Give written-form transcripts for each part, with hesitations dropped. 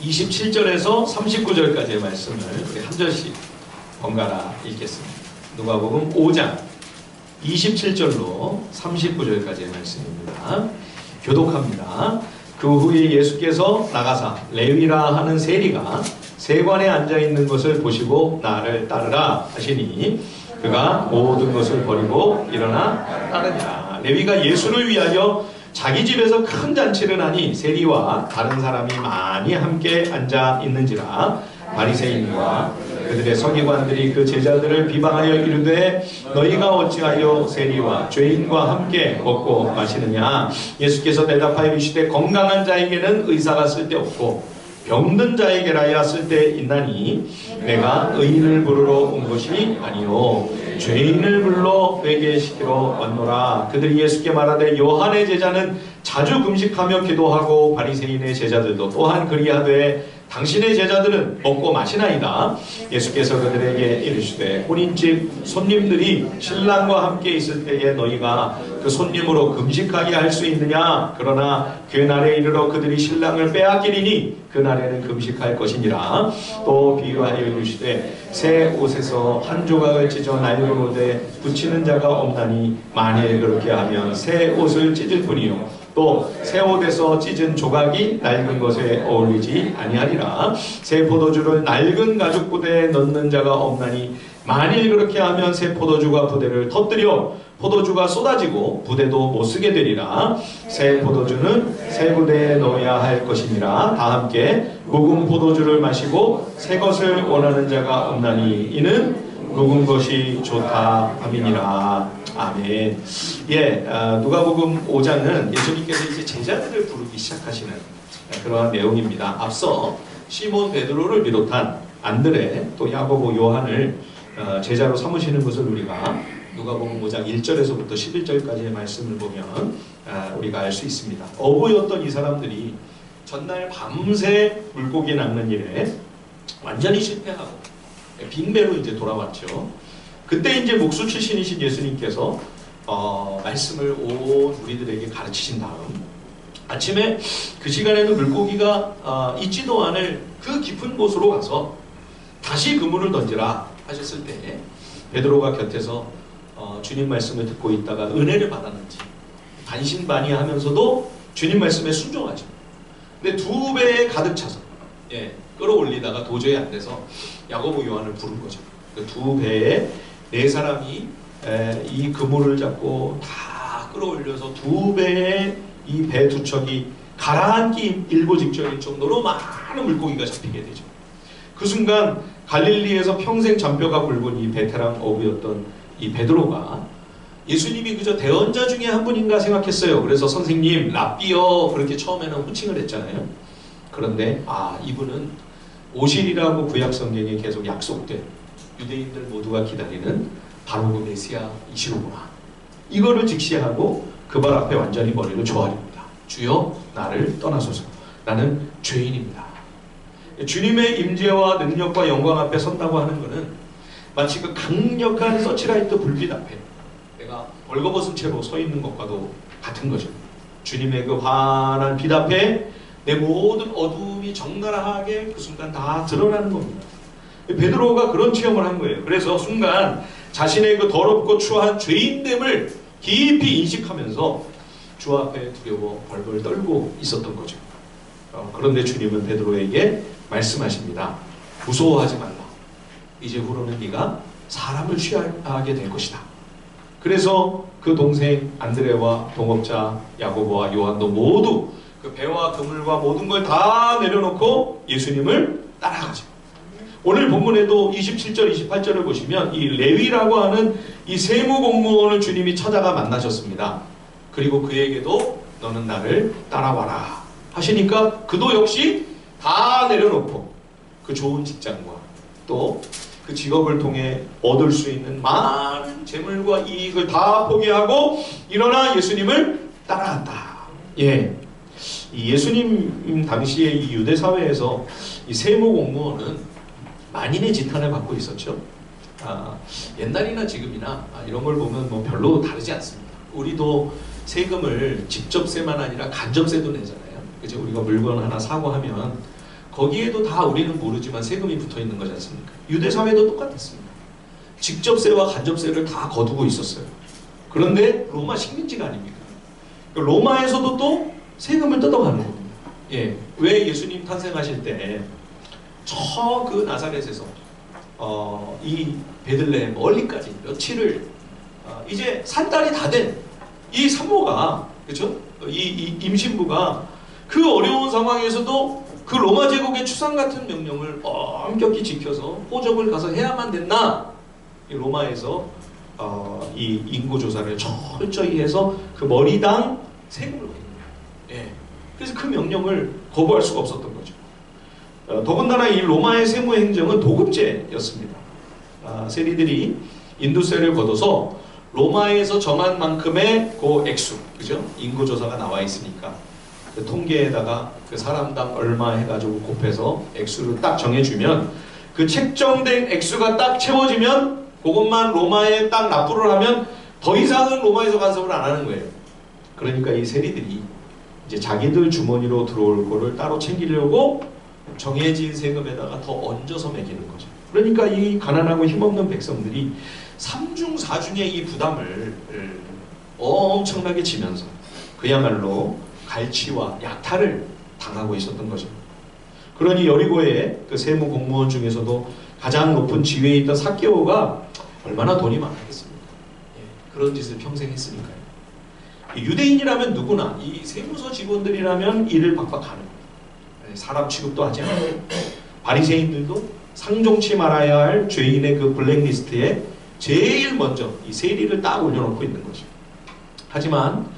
27절에서 39절까지의 말씀을 우리 한 절씩 번갈아 읽겠습니다. 누가복음 5장 27절로 39절까지의 말씀입니다. 교독합니다. 그 후에 예수께서 나가사 레위라 하는 세리가 세관에 앉아있는 것을 보시고 나를 따르라 하시니 그가 모든 것을 버리고 일어나 따르니라. 레위가 예수를 위하여 자기 집에서 큰 잔치를 하니 세리와 다른 사람이 많이 함께 앉아 있는지라. 바리새인과 그들의 서기관들이 그 제자들을 비방하여 이르되 너희가 어찌하여 세리와 죄인과 함께 먹고 마시느냐. 예수께서 대답하여 이르시되 건강한 자에게는 의사가 쓸데없고 병든 자에게라야 쓸데있나니 내가 의인을 부르러 온 것이 아니요 죄인을 불러 회개시키러 왔노라. 그들이 예수께 말하되 요한의 제자는 자주 금식하며 기도하고 바리새인의 제자들도 또한 그리하되 당신의 제자들은 먹고 마시나이다. 예수께서 그들에게 이르시되 혼인집 손님들이 신랑과 함께 있을 때에 너희가 그 손님으로 금식하게 할 수 있느냐. 그러나 그날에 이르러 그들이 신랑을 빼앗기리니 그날에는 금식할 것이니라. 또 비유하여 이르시되 새 옷에서 한 조각을 찢어 낡은 옷에 붙이는 자가 없나니 만일 그렇게 하면 새 옷을 찢을 뿐이요 또 새 옷에서 찢은 조각이 낡은 것에 어울리지 아니하리라. 새 포도주를 낡은 가죽 부대에 넣는 자가 없나니 만일 그렇게 하면 새 포도주가 부대를 터뜨려 포도주가 쏟아지고 부대도 못 쓰게 되리라. 새 포도주는 새 부대에 넣어야 할 것이니라. 다 함께 묵은 포도주를 마시고 새 것을 원하는 자가 없나니 이는 묵은 것이 좋다 함이니라. 아멘. 누가복음 5장은 예수님께서 이제 제자들을 부르기 시작하시는 그러한 내용입니다. 앞서 시몬 베드로를 비롯한 안드레 또 야고보 요한을 제자로 삼으시는 것을 우리가 누가복음 5장 1절에서부터 11절까지의 말씀을 보면 우리가 알 수 있습니다. 어부였던 이 사람들이 전날 밤새 물고기 낚는 일에 완전히 실패하고 빈배로 이제 돌아왔죠. 그때 이제 목수 출신이신 예수님께서 말씀을 온 우리들에게 가르치신 다음 아침에 그 시간에는 물고기가 있지도 않을 그 깊은 곳으로 가서 다시 그물을 던지라 하셨을 때 베드로가 곁에서 주님 말씀을 듣고 있다가 은혜를 받았는지 반신반의하면서도 주님 말씀에 순종하죠. 근데 두 배에 가득 차서 끌어올리다가 도저히 안 돼서 야고보 요한을 부른 거죠. 그 두 배에 네 사람이 이 그물을 잡고 다 끌어올려서 두 배의 이 배 두 척이 가라앉기 일보 직전일 정도로 많은 물고기가 잡히게 되죠. 그 순간 갈릴리에서 평생 잔뼈가 굵은 이 베테랑 어부였던 이 베드로가 예수님이 그저 대언자 중에 한 분인가 생각했어요. 그래서 선생님, 랍비여 그렇게 처음에는 호칭을 했잖아요. 그런데 이분은 오실이라고 구약 성경에 계속 약속된 유대인들 모두가 기다리는 바로 그 메시아이시로구나. 이거를 직시하고 그 발 앞에 완전히 머리를 조아립니다. 주여 나를 떠나소서. 나는 죄인입니다. 주님의 임재와 능력과 영광 앞에 선다고 하는 것은 마치 그 강력한 서치라이트 불빛 앞에 내가 벌거벗은 채로 서 있는 것과도 같은 거죠. 주님의 그 환한 빛 앞에 내 모든 어두움이 적나라하게 그 순간 다 드러나는 겁니다. 베드로가 그런 체험을 한 거예요. 그래서 순간 자신의 그 더럽고 추한 죄인됨을 깊이 인식하면서 주 앞에 두려워 벌벌 떨고 있었던 거죠. 그런데 주님은 베드로에게 말씀하십니다. 무서워하지 말라. 이제 후로는 네가 사람을 취하게 될 것이다. 그래서 그 동생 안드레와 동업자 야고보와 요한도 모두 그 배와 그물과 모든 걸 다 내려놓고 예수님을 따라가죠. 오늘 본문에도 27절, 28절을 보시면 이 레위라고 하는 이 세무공무원을 주님이 찾아가 만나셨습니다. 그리고 그에게도 너는 나를 따라와라 하시니까 그도 역시 다 내려놓고 그 좋은 직장과 또 그 직업을 통해 얻을 수 있는 많은 재물과 이익을 다 포기하고 일어나 예수님을 따라간다. 이 예수님 당시에 이 유대 사회에서 이 세무공무원은 만인의 지탄을 받고 있었죠. 옛날이나 지금이나 이런 걸 보면 뭐 별로 다르지 않습니다. 우리도 세금을 직접세만 아니라 간접세도 내잖아요. 그죠? 우리가 물건 하나 사고 하면 거기에도 다 우리는 모르지만 세금이 붙어 있는 거지 않습니까? 유대 사회도 똑같았습니다. 직접세와 간접세를 다 거두고 있었어요. 그런데 로마 식민지가 아닙니까? 로마에서도 또 세금을 뜯어가는 겁니다. 예, 왜 예수님 탄생하실 때 저 그 나사렛에서 이 베들레헴 멀리까지 며칠을 이제 산딸이 다 된 이 산모가, 그렇죠? 이 임신부가 그 어려운 상황에서도 그 로마 제국의 추상 같은 명령을 엄격히 지켜서 호적을 가서 해야만 됐나? 이 로마에서 이 인구 조사를 철저히 해서 그 머리당 세금을 걷는 거예요. 예. 그래서 그 명령을 거부할 수가 없었던 거죠. 더군다나 이 로마의 세무 행정은 도급제였습니다. 세리들이 인두세를 걷어서 로마에서 정한 만큼의 그 액수, 그죠? 인구 조사가 나와 있으니까 그 통계에다가 그 사람당 얼마 해가지고 곱해서 액수를 딱 정해주면 그 책정된 액수가 딱 채워지면 그것만 로마에 딱 납부를 하면 더 이상은 로마에서 간섭을 안 하는 거예요. 그러니까 이 세리들이 이제 자기들 주머니로 들어올 거를 따로 챙기려고 정해진 세금에다가 더 얹어서 매기는 거죠. 그러니까 이 가난하고 힘없는 백성들이 삼중사중의 이 부담을 엄청나게 지면서 그야말로 갈취와 약탈을 당하고 있었던 거죠. 그러니 여리고의 그 세무 공무원 중에서도 가장 높은 지위에 있던 삭개오가 얼마나 돈이 많았겠습니까? 예, 그런 짓을 평생 했으니까요. 유대인이라면 누구나 이 세무서 직원들이라면 일을 박박 하는 거예요. 사람 취급도 하지 않고 바리새인들도 상종치 말아야 할 죄인의 그 블랙리스트에 제일 먼저 이 세리를 딱 올려놓고 있는 거죠. 하지만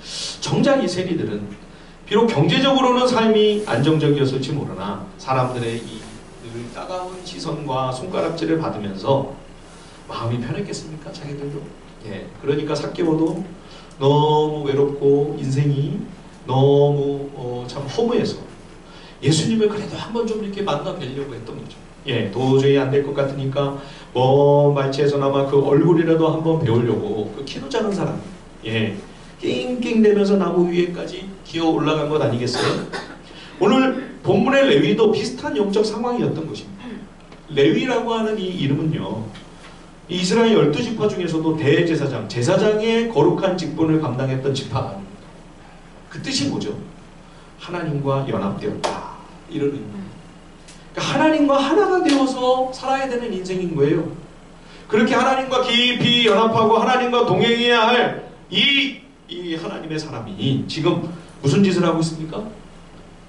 정작 이 세리들은 비록 경제적으로는 삶이 안정적이었을지 모르나 사람들의 이 늘 따가운 시선과 손가락질을 받으면서 마음이 편했겠습니까? 자기들도. 예, 그러니까 삭개오도 너무 외롭고 인생이 너무 참 허무해서 예수님을 그래도 한번 좀 이렇게 만나 뵈려고 했던 거죠. 예, 도저히 안 될 것 같으니까 먼 발치에서나마 그 얼굴이라도 한번 배우려고 그 키도 작은 사람, 예, 낑낑대면서 나무 위에까지 기어 올라간 것 아니겠어요? 오늘 본문의 레위도 비슷한 영적 상황이었던 것입니다. 레위라고 하는 이 이름은요, 이스라엘 12지파 중에서도 대제사장, 제사장의 거룩한 직분을 감당했던 지파가 아닙니다. 그 뜻이 뭐죠? 하나님과 연합되었다, 이런 의미입니다. 그러니까 하나님과 하나가 되어서 살아야 되는 인생인 거예요. 그렇게 하나님과 깊이 연합하고 하나님과 동행해야 할 이 하나님의 사람이 지금 무슨 짓을 하고 있습니까?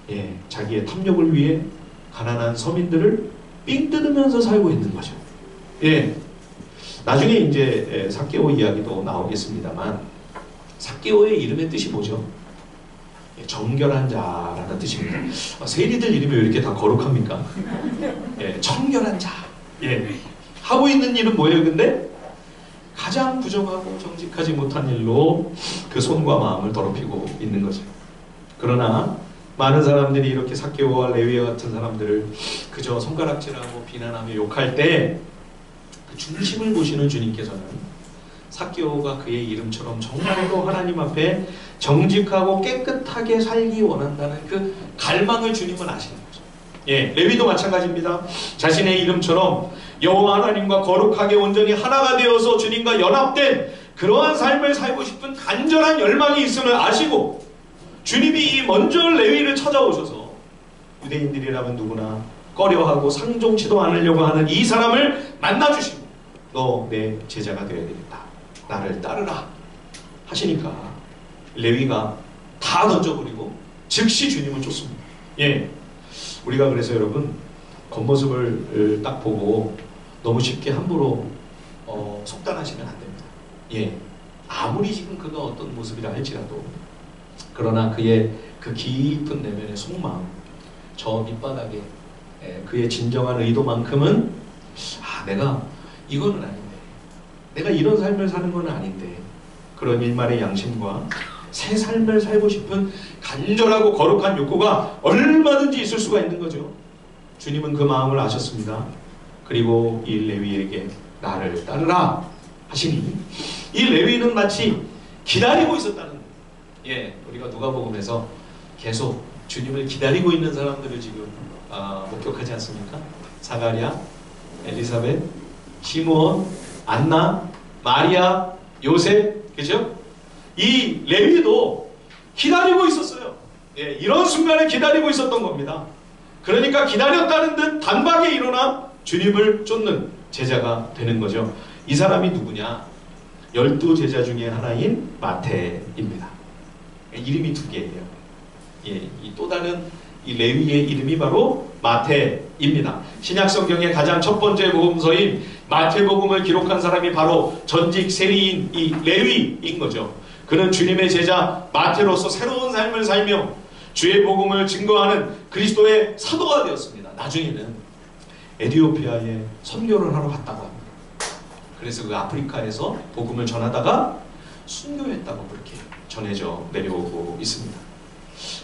예, 자기의 탐욕을 위해 가난한 서민들을 삥 뜯으면서 살고 있는 거죠. 예, 나중에 이제 삭개오 이야기도 나오겠습니다만 삭개오의 이름의 뜻이 뭐죠? 예, 정결한 자라는 뜻입니다. 세리들 이름이 왜 이렇게 다 거룩합니까? 예, 청결한 자. 예, 하고 있는 일은 뭐예요? 근데 가장 부정하고 정직하지 못한 일로 그 손과 마음을 더럽히고 있는 거죠. 그러나 많은 사람들이 이렇게 삭개오와 레위와 같은 사람들을 그저 손가락질하고 비난하며 욕할 때 그 중심을 보시는 주님께서는 삭개오가 그의 이름처럼 정말로 하나님 앞에 정직하고 깨끗하게 살기 원한다는 그 갈망을 주님은 아시는 거죠. 예, 레위도 마찬가지입니다. 자신의 이름처럼 여호와 하나님과 거룩하게 온전히 하나가 되어서 주님과 연합된 그러한 삶을 살고 싶은 간절한 열망이 있음을 아시고 주님이 이 먼저 레위를 찾아오셔서 유대인들이라면 누구나 꺼려하고 상종치도 않으려고 하는 이 사람을 만나주시고 너 내 제자가 되어야 되겠다, 나를 따르라 하시니까 레위가 다 던져버리고 즉시 주님을 쫓습니다. 예, 우리가 그래서 여러분 겉모습을 딱 보고 너무 쉽게 함부로 속단하시면 안 됩니다. 예, 아무리 지금 그가 어떤 모습이라 할지라도 그러나 그의 그 깊은 내면의 속마음, 저 밑바닥에 그의 진정한 의도만큼은 내가 이거는 아닌데, 내가 이런 삶을 사는 건 아닌데, 그런 일말의 양심과 새 삶을 살고 싶은 간절하고 거룩한 욕구가 얼마든지 있을 수가 있는 거죠. 주님은 그 마음을 아셨습니다. 그리고 이 레위에게 나를 따르라 하시니 이 레위는 마치 기다리고 있었다는 거예요. 예, 우리가 누가복음에서 계속 주님을 기다리고 있는 사람들을 지금 목격하지 않습니까? 사가랴, 엘리사벳, 시므온, 안나, 마리아, 요셉, 그죠? 이 레위도 기다리고 있었어요. 예, 이런 순간에 기다리고 있었던 겁니다. 그러니까 기다렸다는 듯 단박에 일어나 주님을 쫓는 제자가 되는 거죠. 이 사람이 누구냐? 12제자 중에 하나인 마태입니다. 이름이 두 개예요. 예, 또 다른 이 레위의 이름이 바로 마태입니다. 신약성경의 가장 첫 번째 복음서인 마태복음을 기록한 사람이 바로 전직 세리인 이 레위인 거죠. 그는 주님의 제자 마태로서 새로운 삶을 살며 주의 복음을 증거하는 그리스도의 사도가 되었습니다. 나중에는 에티오피아에 선교를 하러 갔다고 합니다. 그래서 그 아프리카에서 복음을 전하다가 순교했다고 그렇게 전해져 내려오고 있습니다.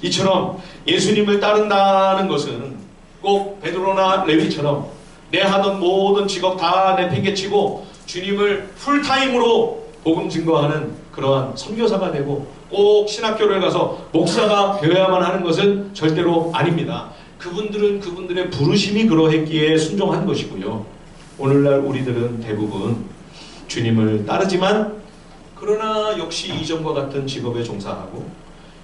이처럼 예수님을 따른다는 것은 꼭 베드로나 레위처럼 내 하던 모든 직업 다 내팽개치고 주님을 풀타임으로 복음 증거하는 그러한 선교사가 되고 꼭 신학교를 가서 목사가 되어야만 하는 것은 절대로 아닙니다. 그분들은 그분들의 부르심이 그러했기에 순종한 것이고요. 오늘날 우리들은 대부분 주님을 따르지만 그러나 역시 이전과 같은 직업에 종사하고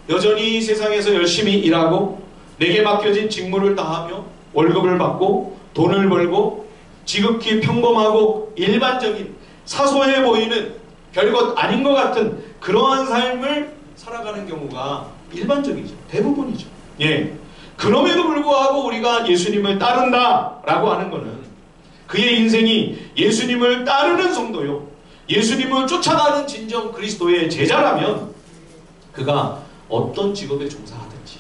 여전히 세상에서 열심히 일하고 내게 맡겨진 직무를 다하며 월급을 받고 돈을 벌고 지극히 평범하고 일반적인 사소해 보이는 별것 아닌 것 같은 그러한 삶을 살아가는 경우가 일반적이죠. 대부분이죠. 예. 그럼에도 불구하고 우리가 예수님을 따른다라고 하는 것은 그의 인생이 예수님을 따르는 성도요. 예수님을 쫓아가는 진정 그리스도의 제자라면 그가 어떤 직업에 종사하든지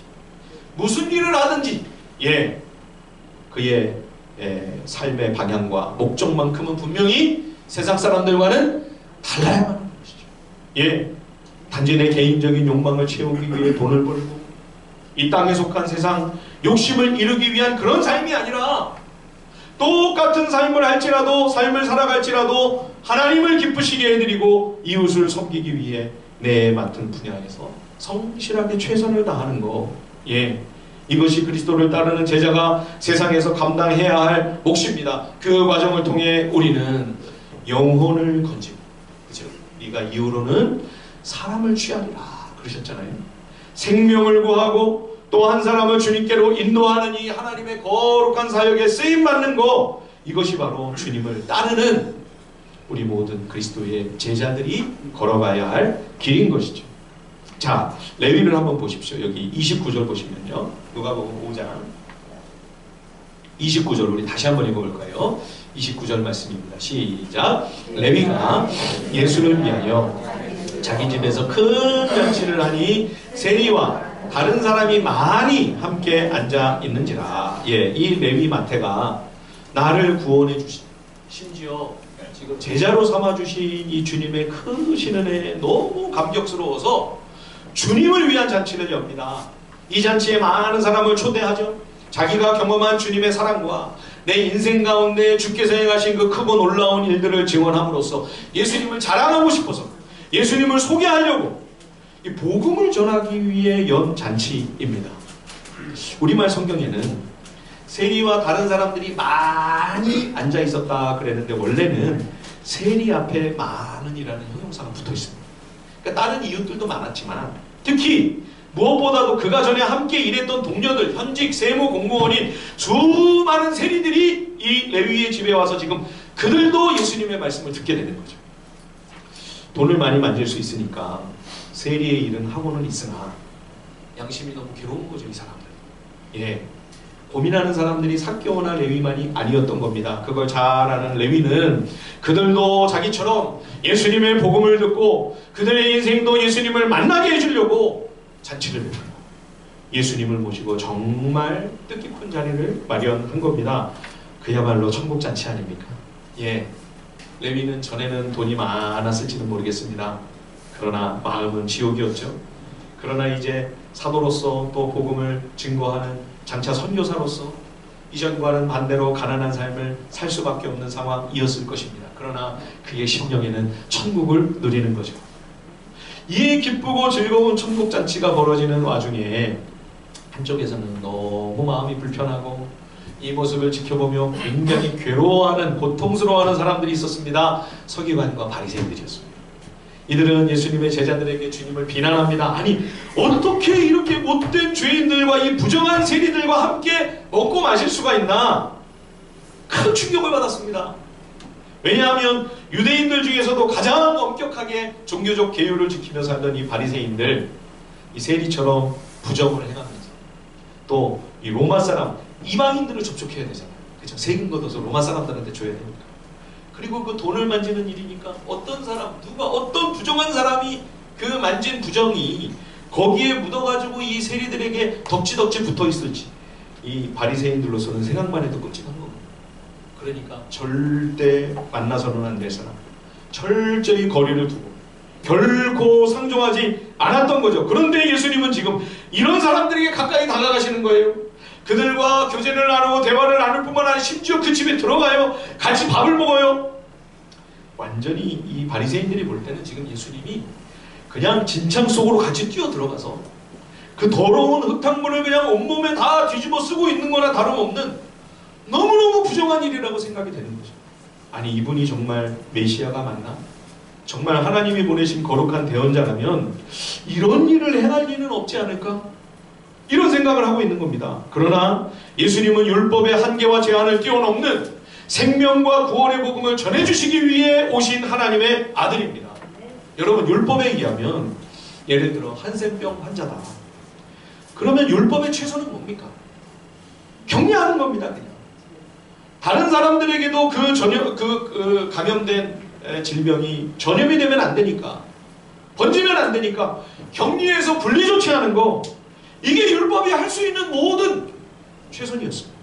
무슨 일을 하든지 예, 그의 삶의 방향과 목적만큼은 분명히 세상 사람들과는 달라야만 하는 것이죠. 예, 단지 내 개인적인 욕망을 채우기 위해 돈을 벌고 이 땅에 속한 세상 욕심을 이루기 위한 그런 삶이 아니라 똑같은 삶을 할지라도 삶을 살아갈지라도 하나님을 기쁘시게 해드리고 이웃을 섬기기 위해 내 맡은 분야에서 성실하게 최선을 다하는 것. 예, 이것이 그리스도를 따르는 제자가 세상에서 감당해야 할 몫입니다. 그 과정을 통해 우리는 영혼을 건지고, 그죠? 네가 이후로는 사람을 취하리라 그러셨잖아요. 생명을 구하고 또 한 사람을 주님께로 인도하는 이 하나님의 거룩한 사역에 쓰임받는 것, 이것이 바로 주님을 따르는 우리 모든 그리스도의 제자들이 걸어가야 할 길인 것이죠. 자, 레위를 한번 보십시오. 여기 29절 보시면요. 누가복음 5장 29절 우리 다시 한번 읽어볼까요? 29절 말씀입니다. 시작. 레위가 예수를 위하여 자기 집에서 큰 잔치를 하니 세리와 다른 사람이 많이 함께 앉아 있는지라. 예, 이 레위 마태가 나를 구원해 주신, 심지어 지금 제자로 삼아 주신 이 주님의 크신 은혜에 너무 감격스러워서 주님을 위한 잔치를 엽니다. 이 잔치에 많은 사람을 초대하죠. 자기가 경험한 주님의 사랑과 내 인생 가운데 주께서 행하신 그 크고 놀라운 일들을 증언함으로써 예수님을 자랑하고 싶어서 예수님을 소개하려고 이 복음을 전하기 위해 연 잔치입니다. 우리말 성경에는 세리와 다른 사람들이 많이 앉아 있었다 그랬는데 원래는 세리 앞에 많은이라는 형용사가 붙어 있습니다. 그러니까 다른 이웃들도 많았지만 특히 무엇보다도 그가 전에 함께 일했던 동료들, 현직 세무 공무원인 수많은 세리들이 이 레위의 집에 와서 지금 그들도 예수님의 말씀을 듣게 되는 거죠. 돈을 많이 만질 수 있으니까 세리의 일은 하고는 있으나 양심이 너무 괴로운 거죠, 이 사람들. 예, 고민하는 사람들이 삭개오나 레위만이 아니었던 겁니다. 그걸 잘 아는 레위는 그들도 자기처럼 예수님의 복음을 듣고 그들의 인생도 예수님을 만나게 해주려고 잔치를 베풀고 예수님을 모시고 정말 뜻깊은 자리를 마련한 겁니다. 그야말로 천국 잔치 아닙니까? 예, 레위는 전에는 돈이 많았을지는 모르겠습니다. 그러나 마음은 지옥이었죠. 그러나 이제 사도로서 또 복음을 증거하는 장차 선교사로서 이전과는 반대로 가난한 삶을 살 수밖에 없는 상황이었을 것입니다. 그러나 그의 심령에는 천국을 누리는 거죠. 이 기쁘고 즐거운 천국잔치가 벌어지는 와중에 한쪽에서는 너무 마음이 불편하고 이 모습을 지켜보며 굉장히 괴로워하는, 고통스러워하는 사람들이 있었습니다. 서기관과 바리새인들이었습니다. 이들은 예수님의 제자들에게 주님을 비난합니다. 아니, 어떻게 이렇게 못된 죄인들과 이 부정한 세리들과 함께 먹고 마실 수가 있나? 큰 충격을 받았습니다. 왜냐하면 유대인들 중에서도 가장 엄격하게 종교적 계율을 지키며 살던 이 바리새인들, 이 세리처럼 부정을 행하면서 또 이 로마 사람, 이방인들을 접촉해야 되잖아요. 그렇죠? 세금 걷어서 로마 사람들한테 줘야 되니까. 그리고 그 돈을 만지는 일이니까 어떤 사람, 누가 어떤 부정한 사람이 그 만진 부정이 거기에 묻어가지고 이 세리들에게 덕지덕지 붙어 있을지 이 바리새인들로서는 생각만 해도 끔찍한 거예요. 그러니까 절대 만나서는 안 될 사람, 철저히 거리를 두고 결코 상종하지 않았던 거죠. 그런데 예수님은 지금 이런 사람들에게 가까이 다가가시는 거예요. 그들과 교제를 나누고 대화를 나눌 뿐만 아니라 심지어 그 집에 들어가요. 같이 밥을 먹어요. 완전히 이 바리새인들이 볼 때는 지금 예수님이 그냥 진창 속으로 같이 뛰어 들어가서 그 더러운 흙탕물을 그냥 온몸에 다 뒤집어 쓰고 있는 거나 다름없는 너무너무 부정한 일이라고 생각이 되는 거죠. 아니, 이분이 정말 메시아가 맞나? 정말 하나님이 보내신 거룩한 대언자라면 이런 일을 행할 리는 없지 않을까? 이런 생각을 하고 있는 겁니다. 그러나 예수님은 율법의 한계와 제한을 뛰어넘는 생명과 구원의 복음을 전해주시기 위해 오신 하나님의 아들입니다. 여러분, 율법에 의하면 예를 들어 한센병 환자다. 그러면 율법의 최소는 뭡니까? 격리하는 겁니다. 그냥. 다른 사람들에게도 그 감염된 질병이 전염이 되면 안 되니까, 번지면 안 되니까 격리해서 분리 조치하는 거, 이게 율법이 할 수 있는 모든 최선이었습니다.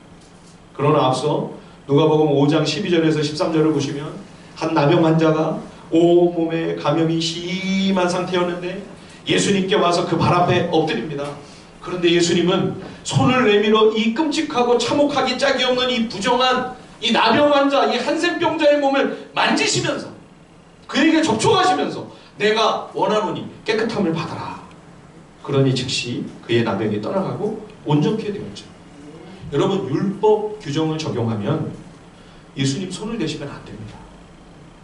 그러나 앞서 누가복음 5장 12절에서 13절을 보시면 한 나병 환자가 온몸에 감염이 심한 상태였는데 예수님께 와서 그 발 앞에 엎드립니다. 그런데 예수님은 손을 내밀어 이 끔찍하고 참혹하기 짝이 없는 이 부정한 이 나병 환자, 이 한센병자의 몸을 만지시면서 그에게 접촉하시면서 내가 원하노니 깨끗함을 받아라. 그러니 즉시 그의 나병이 떠나가고 온전케 되었죠. 여러분, 율법 규정을 적용하면 예수님 손을 대시면 안 됩니다.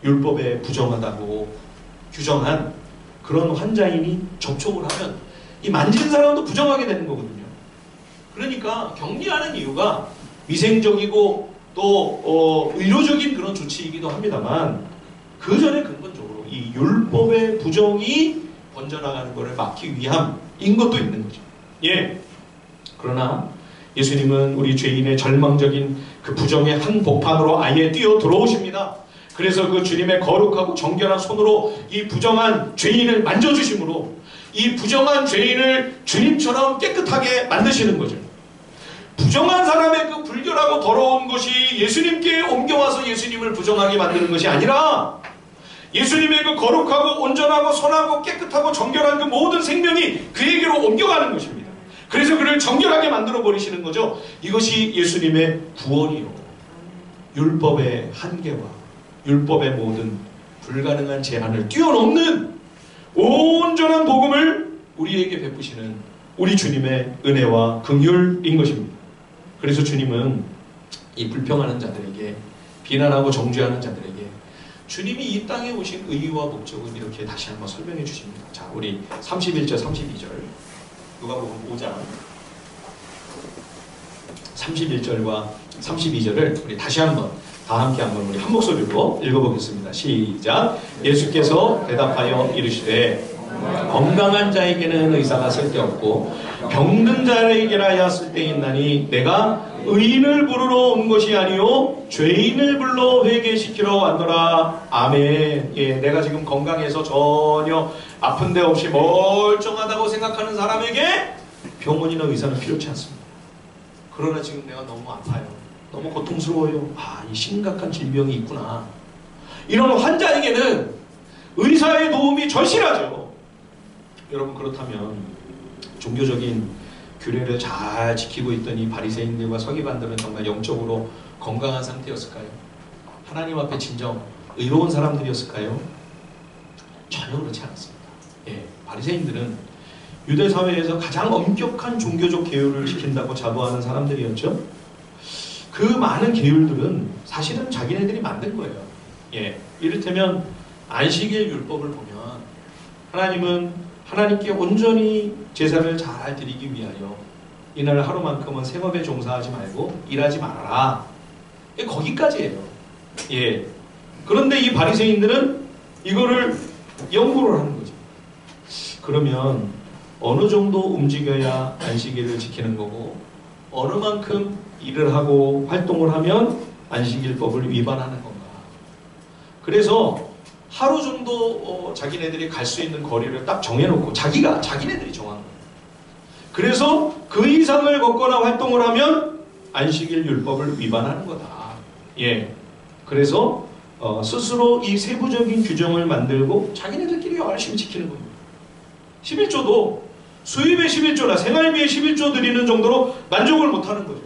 율법에 부정하다고 규정한 그런 환자인이 접촉을 하면 이 만진 사람도 부정하게 되는 거거든요. 그러니까 격리하는 이유가 위생적이고 또 의료적인 그런 조치이기도 합니다만 그 전에 근본적으로 이 율법의 부정이 번져나가는 것을 막기 위함인 것도 있는 거죠. 예. 그러나 예수님은 우리 죄인의 절망적인 그 부정의 한복판으로 아예 뛰어 들어오십니다. 그래서 그 주님의 거룩하고 정결한 손으로 이 부정한 죄인을 만져주심으로 이 부정한 죄인을 주님처럼 깨끗하게 만드시는 거죠. 부정한 사람의 그 불결하고 더러운 것이 예수님께 옮겨와서 예수님을 부정하게 만드는 것이 아니라 예수님의 그 거룩하고 온전하고 선하고 깨끗하고 정결한 그 모든 생명이 그에게로 옮겨가는 것입니다. 그래서 그를 정결하게 만들어 버리시는 거죠. 이것이 예수님의 구원이요, 율법의 한계와 율법의 모든 불가능한 제한을 뛰어넘는 온전한 복음을 우리에게 베푸시는 우리 주님의 은혜와 긍휼인 것입니다. 그래서 주님은 이 불평하는 자들에게, 비난하고 정죄하는 자들에게 주님이 이 땅에 오신 의의와 목적은 이렇게 다시 한번 설명해 주십니다. 자, 우리 31절 32절 누가복음 5장 31절과 32절을 우리 다시 한번 다 함께 한번 우리 한 목소리로 읽어보겠습니다. 시작. 예수께서 대답하여 이르시되 건강한 자에게는 의사가 쓸데없고 병든 자에게라야 쓸데있나니 내가 의인을 부르러 온 것이 아니요 죄인을 불러 회개시키러 왔노라. 아멘. 예, 내가 지금 건강해서 전혀 아픈 데 없이 멀쩡하다고 생각하는 사람에게 병원이나 의사는 필요치 않습니다. 그러나 지금 내가 너무 아파요, 너무 고통스러워요, 이 심각한 질병이 있구나, 이런 환자에게는 의사의 도움이 절실하죠. 여러분, 그렇다면 종교적인 규례를 잘 지키고 있던 이 바리새인들과 서기관들은 정말 영적으로 건강한 상태였을까요? 하나님 앞에 진정 의로운 사람들이었을까요? 전혀 그렇지 않았습니다. 예, 바리새인들은 유대 사회에서 가장 엄격한 종교적 계율을 지킨다고 자부하는 사람들이었죠. 그 많은 계율들은 사실은 자기네들이 만든 거예요. 예, 이를테면 안식일 율법을 보면 하나님은 하나님께 온전히 제사를 잘 드리기 위하여 이날 하루만큼은 생업에 종사하지 말고 일하지 말아라. 예, 거기까지예요. 예. 그런데 이 바리새인들은 이거를 연구를 하는 거죠. 그러면 어느 정도 움직여야 안식일을 지키는 거고 어느 만큼 일을 하고 활동을 하면 안식일법을 위반하는 건가. 그래서 하루 정도 자기네들이 갈 수 있는 거리를 딱 정해놓고 자기네들이 정한 거예요. 그래서 그 이상을 걷거나 활동을 하면 안식일 율법을 위반하는 거다. 예. 그래서 스스로 이 세부적인 규정을 만들고 자기네들끼리 열심히 지키는 겁니다. 11조도 수입의 11조나 생활비의 11조 드리는 정도로 만족을 못하는 거죠.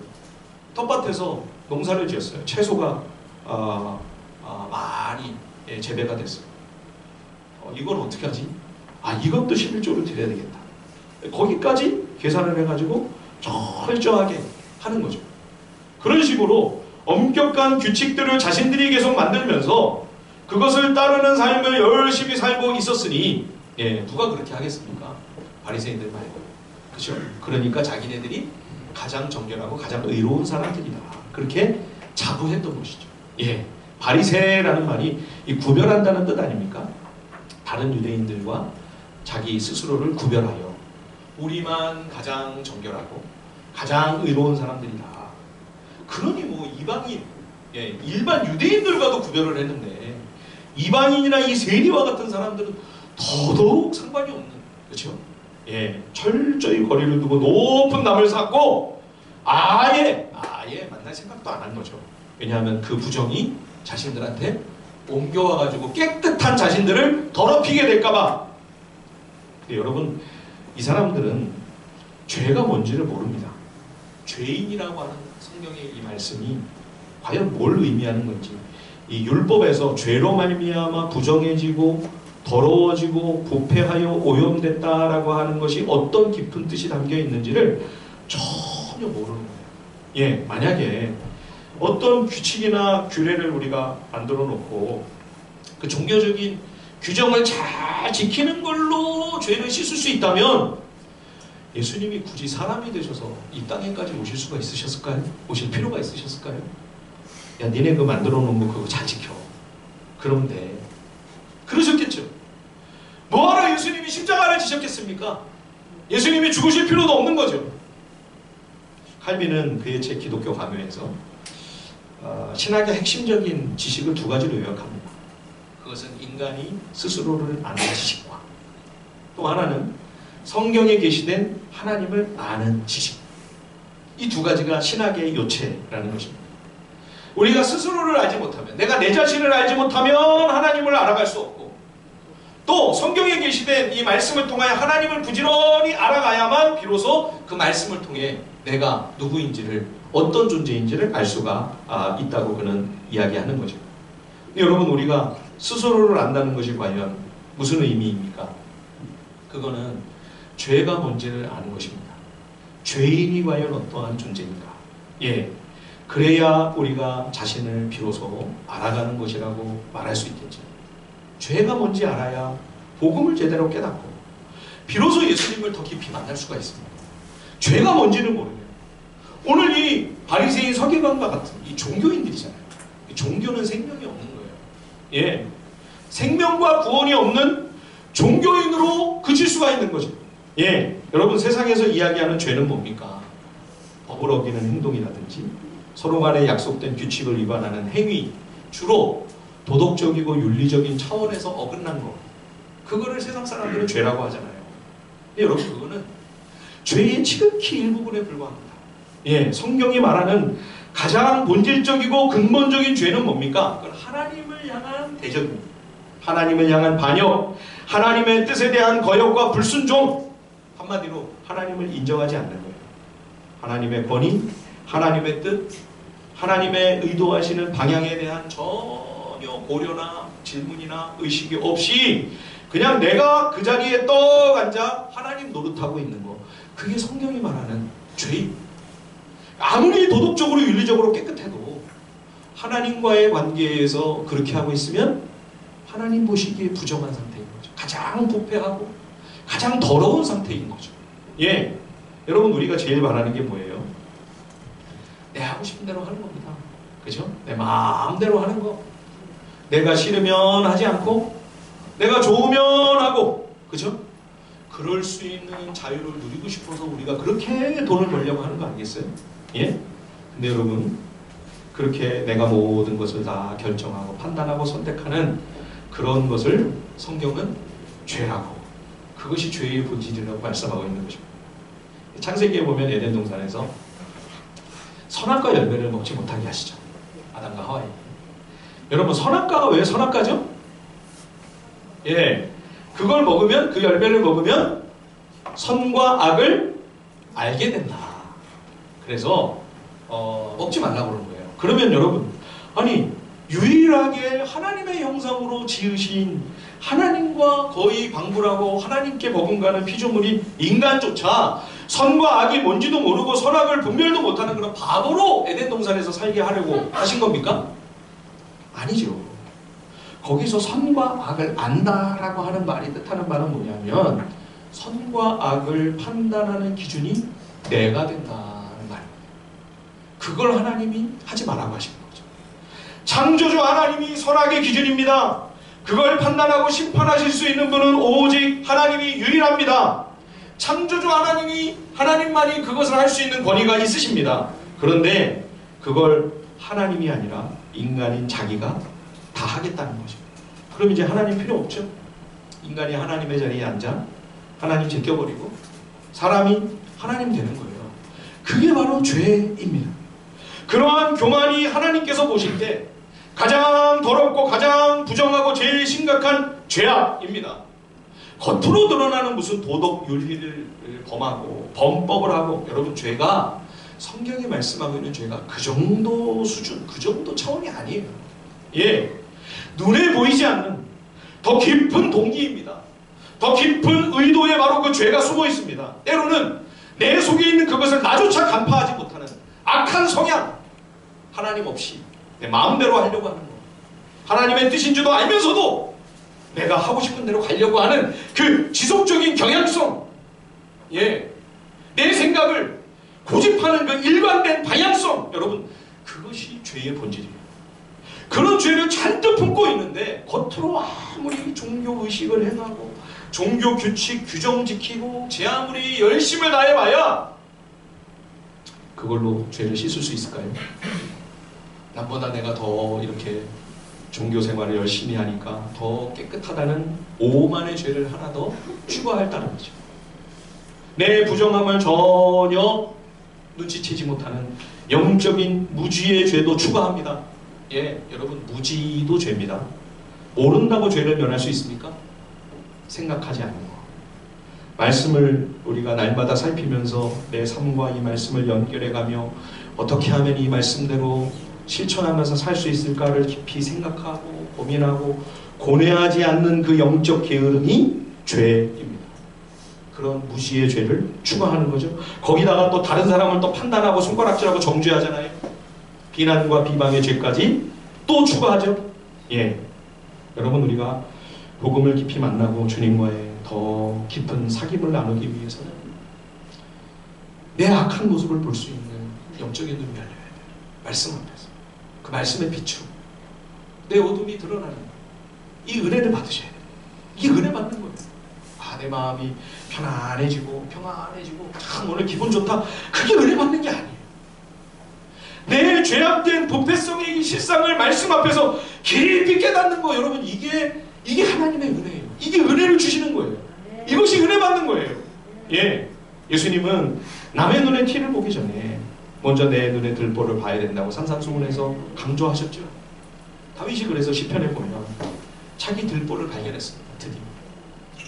텃밭에서 농사를 지었어요. 채소가 많이 재배가 됐어요. 이걸 어떻게 하지? 이것도 11조를 드려야 되겠다. 거기까지 계산을 해가지고 철저하게 하는 거죠. 그런 식으로 엄격한 규칙들을 자신들이 계속 만들면서 그것을 따르는 삶을 열심히 살고 있었으니 누가 그렇게 하겠습니까? 바리새인들 말고. 그렇죠? 그러니까 자기네들이 가장 정결하고 가장 의로운 사람들이다. 그렇게 자부했던 것이죠. 예, 바리새라는 말이 이 구별한다는 뜻 아닙니까? 다른 유대인들과 자기 스스로를 구별하여 우리만 가장 정결하고 가장 의로운 사람들이다. 그러니 뭐 이방인, 일반 유대인들과도 구별을 했는데 이방인이나 이 세리와 같은 사람들은 더더욱 상관이 없는, 그렇죠? 예, 철저히 거리를 두고 높은 나무를 쌓고 아예 만날 생각도 안 한 거죠. 왜냐하면 그 부정이 자신들한테 옮겨와가지고 깨끗한 자신들을 더럽히게 될까봐. 여러분, 이 사람들은 죄가 뭔지를 모릅니다. 죄인이라고 하는 성경의 이 말씀이 과연 뭘 의미하는 건지, 이 율법에서 죄로 말미암아 부정해지고 더러워지고 부패하여 오염됐다라고 하는 것이 어떤 깊은 뜻이 담겨 있는지를 전혀 모르는 거예요. 예, 만약에 어떤 규칙이나 규례를 우리가 만들어 놓고 그 종교적인 규정을 잘 지키는 걸로 죄를 씻을 수 있다면 예수님이 굳이 사람이 되셔서 이 땅에까지 오실 수가 있으셨을까요? 오실 필요가 있으셨을까요? 야, 니네 그 만들어 놓은 거 그거 잘 지켜. 그런데 그러셨겠죠. 뭐하러 예수님이 십자가를 지셨겠습니까? 예수님이 죽으실 필요도 없는 거죠. 칼빈은 그의 책 기독교 강요에서 신학의 핵심적인 지식을 두 가지로 요약합니다. 그것은 인간이 스스로를 아는 지식과 또 하나는 성경에 계시된 하나님을 아는 지식. 이 두 가지가 신학의 요체라는 것입니다. 우리가 스스로를 알지 못하면, 내가 내 자신을 알지 못하면 하나님을 알아갈 수 없고, 또 성경에 계시된 이 말씀을 통하여 하나님을 부지런히 알아가야만 비로소 그 말씀을 통해 내가 누구인지를, 어떤 존재인지를 알 수가 있다고 그는 이야기하는 거죠. 여러분, 우리가 스스로를 안다는 것이 과연 무슨 의미입니까? 그거는 죄가 뭔지를 아는 것입니다. 죄인이 과연 어떠한 존재인가? 예, 그래야 우리가 자신을 비로소 알아가는 것이라고 말할 수 있겠죠. 죄가 뭔지 알아야 복음을 제대로 깨닫고 비로소 예수님을 더 깊이 만날 수가 있습니다. 죄가 뭔지를 모르면 오늘 이 바리새인 서기관과 같은 이 종교인들이잖아요. 이 종교는 생명이 없는 거예요. 예, 생명과 구원이 없는 종교인으로 그칠 수가 있는 거죠. 예, 여러분, 세상에서 이야기하는 죄는 뭡니까? 법을 어기는 행동이라든지 서로 간에 약속된 규칙을 위반하는 행위, 주로 도덕적이고 윤리적인 차원에서 어긋난 거, 그거를 세상 사람들은 죄라고 하잖아요. 여러분, 그거는 죄의 지극히 일부분에 불과합니다. 예, 성경이 말하는 가장 본질적이고 근본적인 죄는 뭡니까? 그건 하나님을 향한 대적입니다. 하나님을 향한 반역, 하나님의 뜻에 대한 거역과 불순종, 한마디로 하나님을 인정하지 않는 거예요. 하나님의 권위, 하나님의 뜻, 하나님의 의도하시는 방향에 대한 전혀 고려나 질문이나 의식이 없이 그냥 내가 그 자리에 떡 앉아 하나님 노릇하고 있는 거. 그게 성경이 말하는 죄입니다. 아무리 도덕적으로 윤리적으로 깨끗해도 하나님과의 관계에서 그렇게 하고 있으면 하나님 보시기에 부정한 상태인 거죠. 가장 부패하고 가장 더러운 상태인 거죠. 예, 여러분 우리가 제일 바라는 게 뭐예요? 내 하고 싶은 대로 하는 겁니다. 그죠? 내 마음대로 하는 거. 내가 싫으면 하지 않고 내가 좋으면 하고, 그죠? 그럴 수 있는 자유를 누리고 싶어서 우리가 그렇게 돈을 벌려고 하는 거 아니겠어요? 예? 근데 여러분, 그렇게 내가 모든 것을 다 결정하고 판단하고 선택하는 그런 것을 성경은 죄라고, 그것이 죄의 본질이라고 말씀하고 있는 거죠. 창세기에 보면 에덴 동산에서 선악과 열매를 먹지 못하게 하시죠. 아담과 하와에. 여러분, 선악과가 왜 선악과죠? 예, 그걸 먹으면, 그 열매를 먹으면 선과 악을 알게 된다. 그래서 먹지 말라고 그러는 거예요. 그러면 여러분, 아니 유일하게 하나님의 형상으로 지으신 하나님과 거의 방불하고 하나님께 버금가는 피조물인 인간조차 선과 악이 뭔지도 모르고 선악을 분별도 못하는 그런 바보로 에덴 동산에서 살게 하려고 하신 겁니까? 아니죠. 거기서 선과 악을 안다라고 하는 말이 뜻하는 말은 뭐냐면 선과 악을 판단하는 기준이 내가 된다는 말. 그걸 하나님이 하지 말라고 하신 거죠. 창조주 하나님이 선악의 기준입니다. 그걸 판단하고 심판하실 수 있는 분은 오직 하나님이 유일합니다. 창조주 하나님이, 하나님만이 그것을 할 수 있는 권위가 있으십니다. 그런데 그걸 하나님이 아니라 인간인 자기가 다 하겠다는 거죠. 그럼 이제 하나님 필요 없죠. 인간이 하나님의 자리에 앉아 하나님 제껴버리고 사람이 하나님 되는 거예요. 그게 바로 죄입니다. 그러한 교만이 하나님께서 보실 때 가장 더럽고 가장 부정하고 제일 심각한 죄악입니다. 겉으로 드러나는 무슨 도덕 윤리를 범하고 범법을 하고, 여러분 죄가 성경이 말씀하고 있는 죄가 그 정도 수준, 그 정도 차원이 아니에요. 예, 눈에 보이지 않는 더 깊은 동기입니다. 더 깊은 의도에 바로 그 죄가 숨어 있습니다. 때로는 내 속에 있는 그것을 나조차 간파하지 못하는 악한 성향, 하나님 없이 내 마음대로 하려고 하는 거, 하나님의 뜻인 줄도 알면서도 내가 하고 싶은 대로 가려고 하는 그 지속적인 경향성, 예, 내 생각을 고집하는 그 일관된 방향성, 여러분 그것이 죄의 본질이에요. 그런 죄를 잔뜩 품고 있는데 겉으로 아무리 종교의식을 행하고 종교 규칙 규정 지키고 제 아무리 열심을 다해봐야 그걸로 죄를 씻을 수 있을까요? 남보다 내가 더 이렇게 종교 생활을 열심히 하니까 더 깨끗하다는 오만의 죄를 하나 더 추가할다는 거죠. 내 부정함을 전혀 눈치채지 못하는 영적인 무지의 죄도 추가합니다. 예, 여러분 무지도 죄입니다. 모른다고 죄를 면할 수 있습니까? 생각하지 않는 거. 말씀을 우리가 날마다 살피면서 내 삶과 이 말씀을 연결해가며 어떻게 하면 이 말씀대로 실천하면서 살 수 있을까를 깊이 생각하고 고민하고 고뇌하지 않는 그 영적 게으름이 죄입니다. 그런 무지의 죄를 추가하는 거죠. 거기다가 또 다른 사람을 또 판단하고 손가락질하고 정죄하잖아요. 비난과 비방의 죄까지 또 추가하죠. 예, 여러분 우리가 복음을 깊이 만나고 주님과의 더 깊은 사귐을 나누기 위해서는 내 악한 모습을 볼 수 있는 영적인 눈이 열려야 돼요. 말씀 앞에서 그 말씀의 빛으로 내 어둠이 드러나는 이 은혜를 받으셔야 돼요. 이게 은혜 받는 거예요. 아, 내 마음이 편안해지고 평안해지고 참 오늘 기분 좋다. 그게 은혜 받는 게 아니에요. 내 죄악된 부패성의 이 실상을 말씀 앞에서 깊이 깨닫는 거, 여러분 이게 하나님의 은혜예요. 이게 은혜를 주시는 거예요. 이것이 은혜 받는 거예요. 예, 예수님은 남의 눈에 티를 보기 전에 먼저 내 눈에 들보를 봐야 된다고 산상수훈에서 강조하셨죠. 다윗이 그래서 시편에 보면 자기 들보를 발견했습니다. 드디어.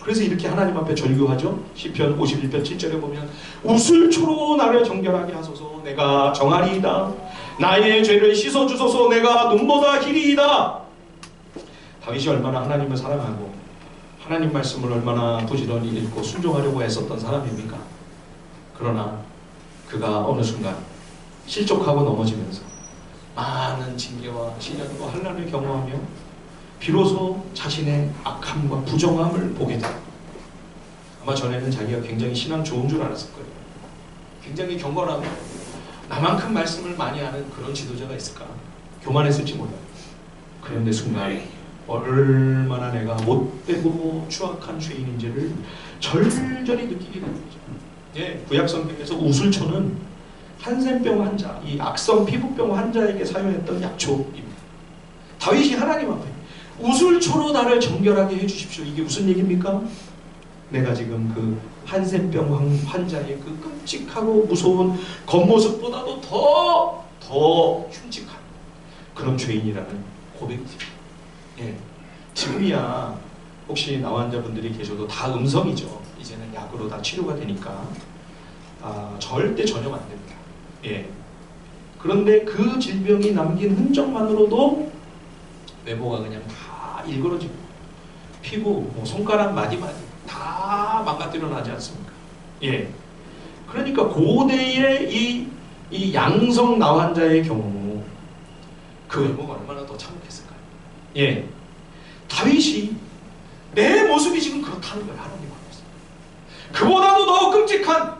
그래서 이렇게 하나님 앞에 절규하죠. 시편 51편 7절에 보면 우슬초로 나를 정결하게 하소서 내가 정하리이다. 나의 죄를 씻어주소서 내가 눈보다 희리이다. 다윗이 얼마나 하나님을 사랑하고 하나님 말씀을 얼마나 부지런히 읽고 순종하려고 애썼던 사람입니까? 그러나 그가 어느 순간 실족하고 넘어지면서 많은 징계와 시련과 환난을 경험하며 비로소 자신의 악함과 부정함을 보게 됩니다. 아마 전에는 자기가 굉장히 신앙 좋은 줄 알았을 거예요. 굉장히 경건하고 나만큼 말씀을 많이 하는 그런 지도자가 있을까? 교만했을지 몰라요. 그런데 순간 얼마나 내가 못되고 추악한 죄인인지를 절절히 느끼게 되는 거죠. 예, 구약성경에서 우술초는 한센병 환자, 이 악성 피부병 환자에게 사용했던 약초입니다. 다윗이 하나님 앞에 우술초로 나를 정결하게 해주십시오. 이게 무슨 얘기입니까? 내가 지금 그 한센병 환자의 그 끔찍하고 무서운 겉모습보다도 더 흉측한 그런 죄인이라는 고백입니다. 예. 지금이야 혹시 나환자분들이 계셔도 다 음성이죠. 이제는 약으로 다 치료가 되니까 절대 전염 안 됩니다. 예. 그런데 그 질병이 남긴 흔적만으로도 외모가 그냥 다 일그러지고 피부, 손가락 마디마디 다 망가뜨려 나지 않습니까? 예. 그러니까 고대의 이 양성 나환자의 경우 그 외모가 얼마나 더 참혹했을까요? 예. 다윗이 내 모습이 지금 그렇다는 거예요. 하나님 앞에서. 그보다도 더 끔찍한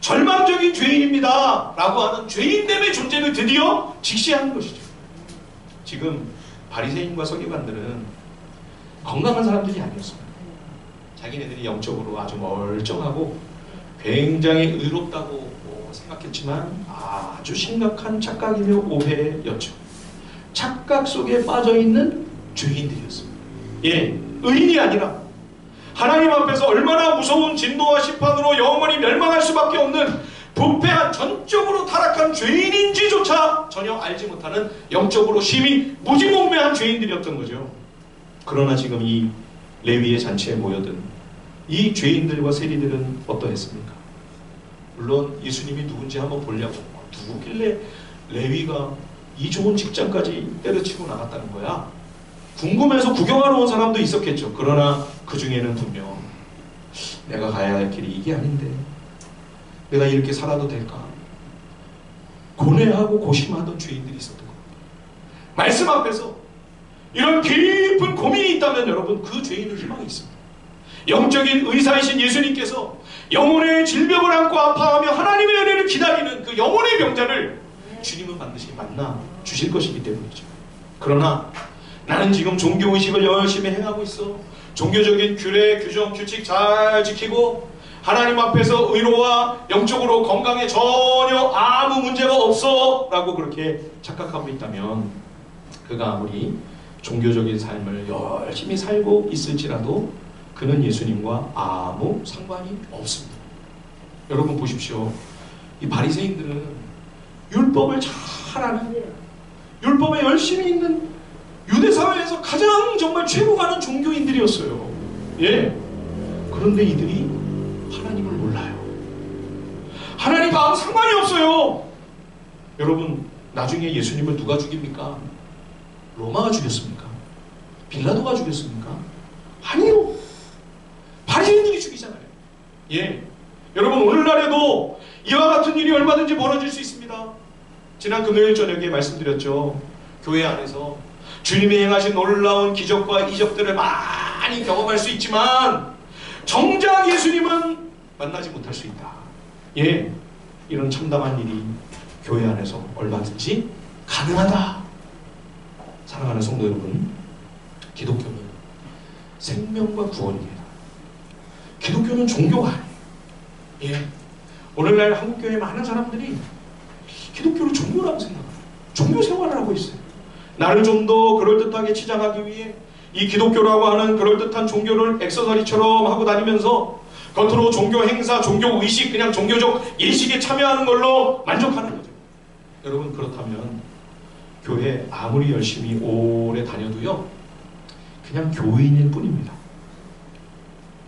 절망적인 죄인입니다 라고 하는 죄인됨의 존재를 드디어 직시하는 것이죠. 지금 바리새인과 서기관들은 건강한 사람들이 아니었습니다. 자기네들이 영적으로 아주 멀쩡하고 굉장히 의롭다고 생각했지만 아주 심각한 착각이며 오해였죠. 착각 속에 빠져있는 죄인들이었습니다. 예, 의인이 아니라 하나님 앞에서 얼마나 무서운 진노와 심판으로 영원히 멸망할 수밖에 없는 부패한 전적으로 타락한 죄인인지조차 전혀 알지 못하는 영적으로 심히 무지몽매한 죄인들이었던 거죠. 그러나 지금 이 레위의 잔치에 모여든 이 죄인들과 세리들은 어떠했습니까? 물론 예수님이 누군지 한번 보려고 누구길래 레위가 이 좋은 직장까지 때려치고 나갔다는 거야? 궁금해서 구경하러 온 사람도 있었겠죠. 그러나 그 중에는 분명 내가 가야 할 길이 이게 아닌데 내가 이렇게 살아도 될까? 고뇌하고 고심하던 죄인들이 있었던 겁니다. 말씀 앞에서 이런 깊은 고민이 있다면 여러분 그 죄인은 희망이 있습니다. 영적인 의사이신 예수님께서 영혼의 질병을 안고 아파하며 하나님의 은혜를 기다리는 그 영혼의 병자를 주님은 반드시 만나 주실 것이기 때문이죠. 그러나 나는 지금 종교의식을 열심히 행하고 있어. 종교적인 규례, 규정, 규칙 잘 지키고 하나님 앞에서 의로와 영적으로 건강에 전혀 아무 문제가 없어 라고 그렇게 착각하고 있다면 그가 아무리 종교적인 삶을 열심히 살고 있을지라도 그는 예수님과 아무 상관이 없습니다. 여러분 보십시오. 이 바리새인들은 율법을 잘 아는, 율법에 열심히 있는 유대사회에서 가장 정말 최고가는 종교인들이었어요. 예. 그런데 이들이 하나님을 몰라요. 하나님과 아무 상관이 없어요. 여러분 나중에 예수님을 누가 죽입니까? 로마가 죽였습니까? 빌라도가 죽였습니까? 아니요. 바리새인들이 죽이잖아요. 예. 여러분 오늘날에도 이와 같은 일이 얼마든지 벌어질 수 있습니다. 지난 금요일 저녁에 말씀드렸죠. 교회 안에서 주님이 행하신 놀라운 기적과 이적들을 많이 경험할 수 있지만 정작 예수님은 만나지 못할 수 있다. 예, 이런 참담한 일이 교회 안에서 얼마든지 가능하다. 사랑하는 성도 여러분, 기독교는 생명과 구원입니다. 기독교는 종교가 아니에요. 예, 오늘날 한국교회 많은 사람들이 기독교를 종교라고 생각해요. 종교 생활을 하고 있어요. 나를 좀 더 그럴듯하게 치장하기 위해 이 기독교라고 하는 그럴듯한 종교를 액세서리처럼 하고 다니면서 겉으로 종교 행사, 종교 의식, 그냥 종교적 예식에 참여하는 걸로 만족하는 거죠. 여러분 그렇다면 교회 아무리 열심히 오래 다녀도요 그냥 교인일 뿐입니다.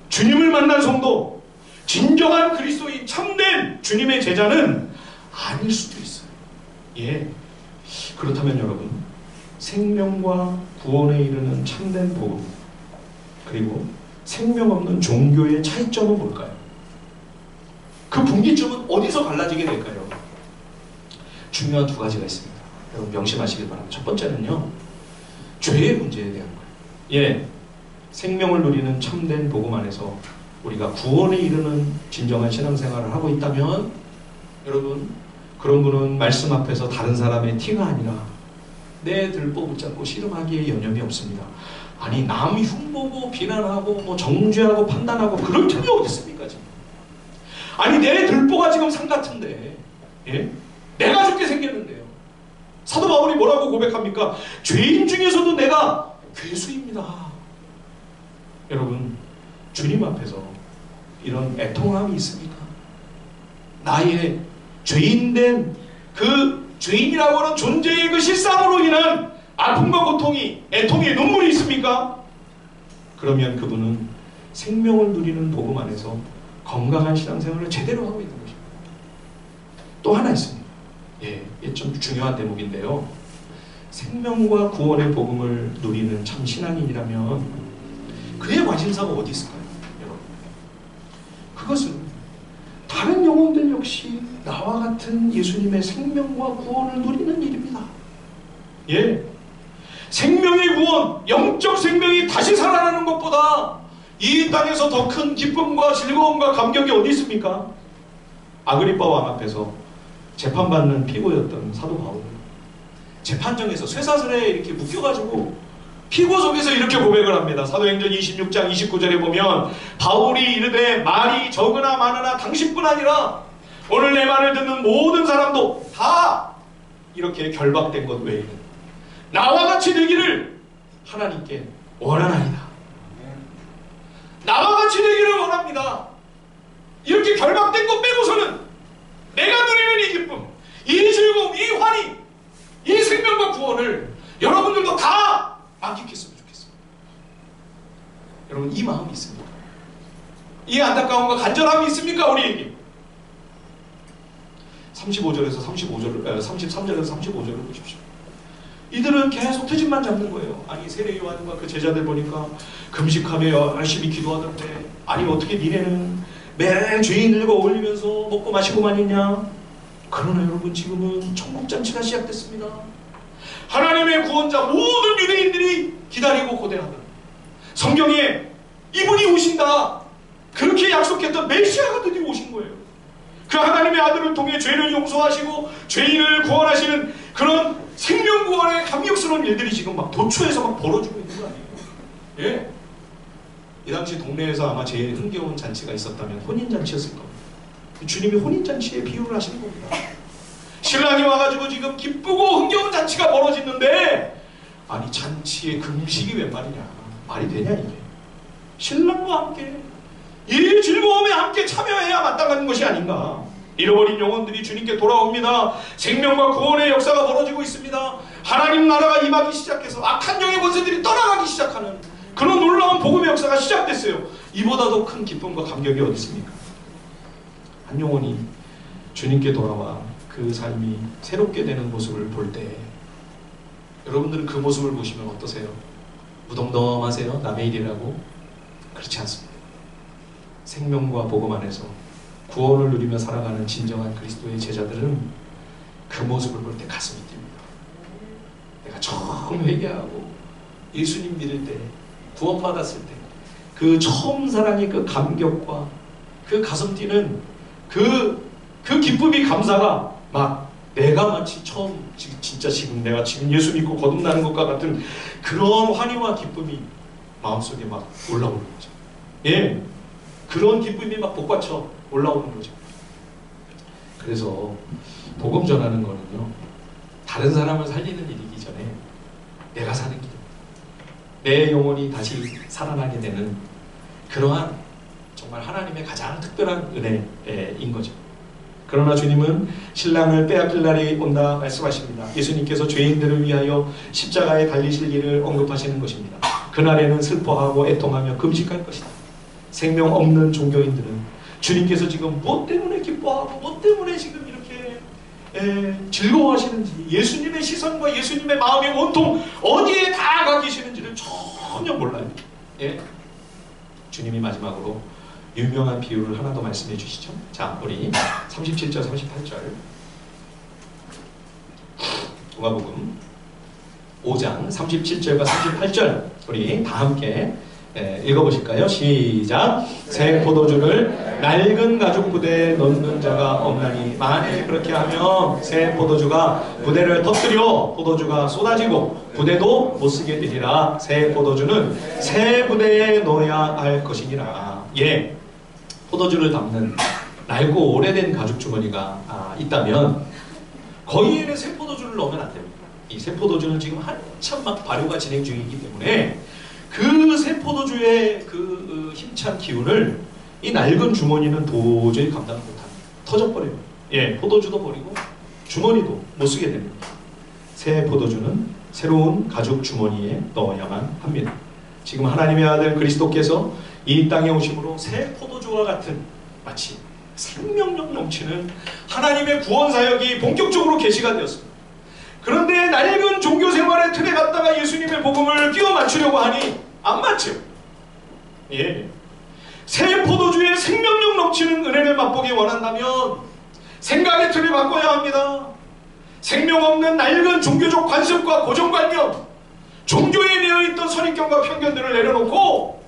주님을 만난 성도, 진정한 그리스도인, 참된 주님의 제자는 아닐 수도 있어요. 예. 그렇다면 여러분 생명과 구원에 이르는 참된 복음 그리고 생명 없는 종교의 차이점은 뭘까요? 그 분기점은 어디서 갈라지게 될까요? 중요한 두 가지가 있습니다. 여러분 명심하시길 바랍니다. 첫 번째는요, 죄의 문제에 대한 거예요. 예, 생명을 누리는 참된 복음 안에서 우리가 구원에 이르는 진정한 신앙생활을 하고 있다면, 여러분 그런 분은 말씀 앞에서 다른 사람의 티가 아니라 내 들보 붙잡고 씨름하기에 여념이 없습니다. 아니, 남 흉보고 비난하고 뭐 정죄하고 판단하고 그럴 틈이 어디 있습니까 지금? 아니, 내 들보가 지금 산 같은데, 예? 내가 죽게 생겼는데요. 사도 바울이 뭐라고 고백합니까? 죄인 중에서도 내가 괴수입니다. 여러분, 주님 앞에서 이런 애통함이 있습니까? 나의 죄인된 그 죄인이라고 하는 존재의 그 실상으로 인한 아픔과 고통이, 애통의 눈물이 있습니까? 그러면 그분은 생명을 누리는 복음 안에서 건강한 신앙생활을 제대로 하고 있는 것입니다. 또 하나 있습니다. 예, 이게 좀 중요한 대목인데요. 생명과 구원의 복음을 누리는 참 신앙인이라면 그의 관심사가 어디 있을까요? 여러분, 그것은 다른 영혼들 역시 나와 같은 예수님의 생명과 구원을 누리는 일입니다. 예, 생명의 구원, 영적 생명이 다시 살아나는 것보다 이 땅에서 더 큰 기쁨과 즐거움과 감격이 어디 있습니까? 아그리빠 왕 앞에서 재판받는 피고였던 사도 바울은 재판정에서 쇠사슬에 이렇게 묶여가지고 피고 속에서 이렇게 고백을 합니다. 사도행전 26장 29절에 보면 바울이 이르되 말이 적으나 많으나 당신뿐 아니라 오늘 내 말을 듣는 모든 사람도 다 이렇게 결박된 것 외에는 나와 같이 되기를 하나님께 원하나이다. 나와 같이 되기를 원합니다. 이렇게 결박된 것 빼고서는 내가 누리는 이 기쁨, 이 즐거움, 이 환희, 이 생명과 구원을 여러분들도 다 만끽했으면 좋겠습니다. 여러분, 이 마음이 있습니까? 이 안타까움과 간절함이 있습니까? 우리에게 33절에서 35절을 보십시오. 이들은 계속 트집만 잡는 거예요. 아니, 세례 요한과 그 제자들 보니까 금식하며 열심히 기도하던데, 아니 어떻게 니네는 매일 죄인들과 어울리면서 먹고 마시고만 있냐? 그러나 여러분, 지금은 천국잔치가 시작됐습니다. 하나님의 구원자 모든 유대인들이 기다리고 고대하던 성경에 이분이 오신다, 그렇게 약속했던 메시아가 드디어 오신 거예요. 그 하나님의 아들을 통해 죄를 용서하시고 죄인을 구원하시는 그런 생명구원의 감격스러운 일들이 지금 막 도처에서 막 벌어지고 있는 거 아니에요? 예. 이 당시 동네에서 아마 제일 흥겨운 잔치가 있었다면 혼인잔치였을 겁니다. 주님이 혼인잔치에 비유를 하시는 겁니다. 신랑이 와가지고 지금 기쁘고 흥겨운 잔치가 벌어지는데, 아니 잔치에 금식이 웬 말이냐? 말이 되냐 이게? 신랑과 함께 이 즐거움에 함께 참여해야 마땅한 것이 아닌가? 잃어버린 영혼들이 주님께 돌아옵니다. 생명과 구원의 역사가 벌어지고 있습니다. 하나님 나라가 임하기 시작해서 악한 영의 권세들이 떠나가기 시작하는 그런 놀라운 복음의 역사가 시작됐어요. 이보다 더 큰 기쁨과 감격이 어디 있습니까? 한 영혼이 주님께 돌아와 그 삶이 새롭게 되는 모습을 볼 때, 여러분들은 그 모습을 보시면 어떠세요? 무덤덤하세요? 남의 일이라고? 그렇지 않습니다. 생명과 복음 안에서 구원을 누리며 살아가는 진정한 그리스도의 제자들은 그 모습을 볼 때 가슴이 뜁니다. 내가 처음 회개하고 예수님 믿을 때, 구원받았을 때 그 처음 사랑의 그 감격과 그 가슴 뛰는 그 기쁨이, 감사가 막 내가 마치 처음 진짜 지금 내가 지금 예수 믿고 거듭나는 것과 같은 그런 환희와 기쁨이 마음속에 막 올라오는 거죠. 예, 그런 기쁨이 막 복받쳐 올라오는 거죠. 그래서 복음 전하는 거는요, 다른 사람을 살리는 일이기 전에 내가 사는 길, 내 영혼이 다시 살아나게 되는 그러한 정말 하나님의 가장 특별한 은혜인 거죠. 그러나 주님은 신랑을 빼앗길 날이 온다 말씀하십니다. 예수님께서 죄인들을 위하여 십자가에 달리실 일을 언급하시는 것입니다. 그날에는 슬퍼하고 애통하며 금식할 것이다. 생명 없는 종교인들은 주님께서 지금 무엇 때문에 기뻐하고 무엇 때문에 지금 이렇게 즐거워하시는지, 예수님의 시선과 예수님의 마음이 온통 어디에 다 가 계시는지를 전혀 몰라요. 예? 주님이 마지막으로 유명한 비유를 하나 더 말씀해 주시죠. 자, 우리 37절, 38절 누가복음 5장 37절과 38절 우리 다 함께 읽어보실까요? 시작! 새 포도주를 낡은 가죽 부대에 넣는 자가 없나니 만일 그렇게 하면 새 포도주가 부대를 터뜨려 포도주가 쏟아지고 부대도 못쓰게 되리라. 새 포도주는 새 부대에 넣어야 할 것이니라. 예, 포도주를 담는 낡고 오래된 가죽 주머니가 있다면 거기에는 새 포도주를 넣으면 안 됩니다. 이 새 포도주는 지금 한참 막 발효가 진행 중이기 때문에 그 새 포도주의 그 힘찬 기운을 이 낡은 주머니는 도저히 감당을 못합니다. 터져버려요. 예, 포도주도 버리고 주머니도 못 쓰게 됩니다. 새 포도주는 새로운 가죽 주머니에 넣어야만 합니다. 지금 하나님의 아들 그리스도께서 이 땅에 오심으로 새 포도주와 같은 마치 생명력 넘치는 하나님의 구원 사역이 본격적으로 개시가 되었습니다. 그런데 낡은 종교 생활의 틀에 갖다가 예수님의 복음을 끼워 맞추려고 하니 안 맞죠. 예. 새 포도주의 생명력 넘치는 은혜를 맛보기 원한다면 생각의 틀을 바꿔야 합니다. 생명 없는 낡은 종교적 관습과 고정관념, 종교에 되어있던 선입견과 편견들을 내려놓고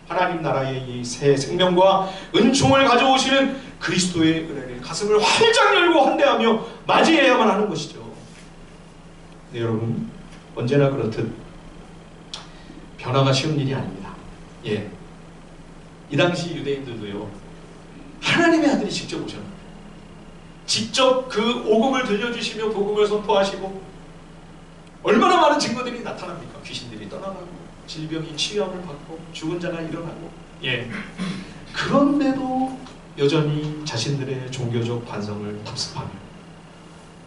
하나님 나라의 이 새 생명과 은총을 가져오시는 그리스도의 은혜를 가슴을 활짝 열고 환대하며 맞이해야만 하는 것이죠. 네, 여러분, 언제나 그렇듯 변화가 쉬운 일이 아닙니다. 예, 이 당시 유대인들도요, 하나님의 아들이 직접 오셨는데 직접 그 오금을 들려주시며 복음을 선포하시고 얼마나 많은 증거들이 나타납니까? 귀신들이 떠나가고 질병이 치유함을 받고 죽은 자가 일어나고. 예, 그런데도 여전히 자신들의 종교적 관성을 답습하며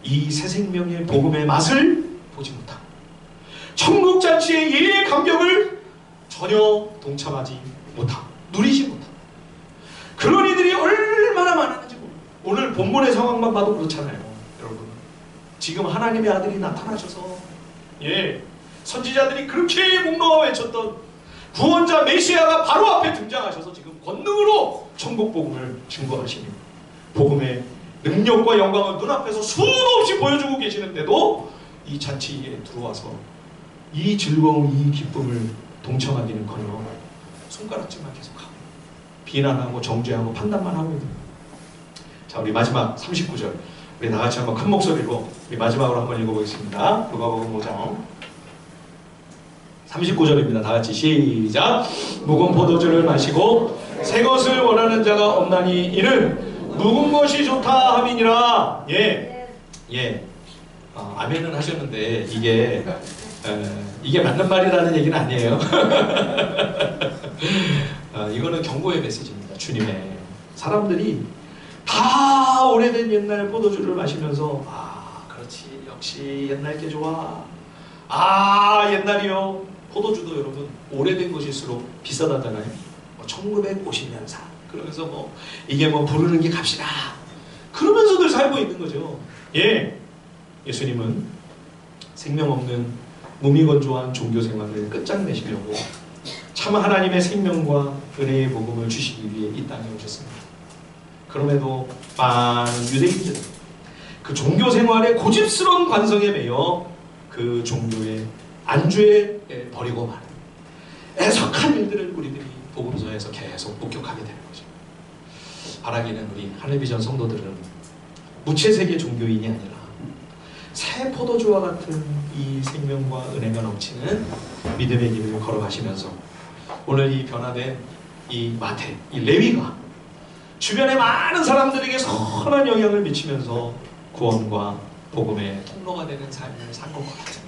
이 새 생명의 복음의 맛을 보지 못하고 천국 잔치의 예의 감격을 전혀 동참하지 못하고 누리지 못하고 그런 이들이 얼마나 많았는지 모릅니다. 오늘 본문의 상황만 봐도 그렇잖아요. 여러분, 지금 하나님의 아들이 나타나셔서 예, 선지자들이 그렇게 목놓아 외쳤던 구원자 메시아가 바로 앞에 등장하셔서 지금 권능으로 천국 복음을 증거하시며 복음의 능력과 영광을 눈앞에서 수도 없이 보여주고 계시는데도 이 잔치에 들어와서 이 즐거움, 이 기쁨을 동참하기는커녕 손가락질만 계속하고 비난하고 정죄하고 판단만 하고 있는. 자, 우리 마지막 39절 우리 다같이 한번 큰 목소리로 우리 마지막으로 한번 읽어보겠습니다. 누가복음 5장 39절입니다. 다같이 시작! 묵은 포도주를 마시고 새 것을 원하는 자가 없나니 이는 묵은 것이 좋다 함이니라. 예, 예. 아멘은 하셨는데 이게 맞는 말이라는 얘기는 아니에요. 이거는 경고의 메시지입니다. 주님의 사람들이 다 오래된 옛날 포도주를 마시면서 그렇지, 역시 옛날 게 좋아. 옛날이요. 포도주도 여러분 오래된 것일수록 비싸다잖아요. 1950년산. 그러면서 이게 부르는 게 값이다. 그러면서들 살고 있는 거죠. 예. 예수님은 생명 없는 무미건조한 종교 생활을 끝장내시려고 참 하나님의 생명과 은혜의 복음을 주시기 위해 이 땅에 오셨습니다. 그럼에도 많은 유대인들 그 종교 생활의 고집스러운 관성에 매여 그 종교의 안주에 버리고 마는 애석한 일들을 우리들이 복음서에서 계속 목격하게 되는 거죠. 바라기는 우리 하늘비전 성도들은 무채색의 종교인이 아니라 새 포도주와 같은 이 생명과 은혜가 넘치는 믿음의 길을 걸어가시면서 오늘 이 변화된 이 마태, 이 레위가 주변의 많은 사람들에게 선한 영향을 미치면서 구원과 복음의 통로가 되는 삶을 산 것 같은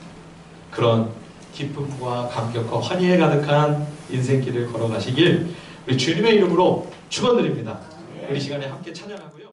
그런 기쁨과 감격과 환희에 가득한 인생길을 걸어가시길 우리 주님의 이름으로 축원드립니다. 우리 시간에 함께 찬양하고요.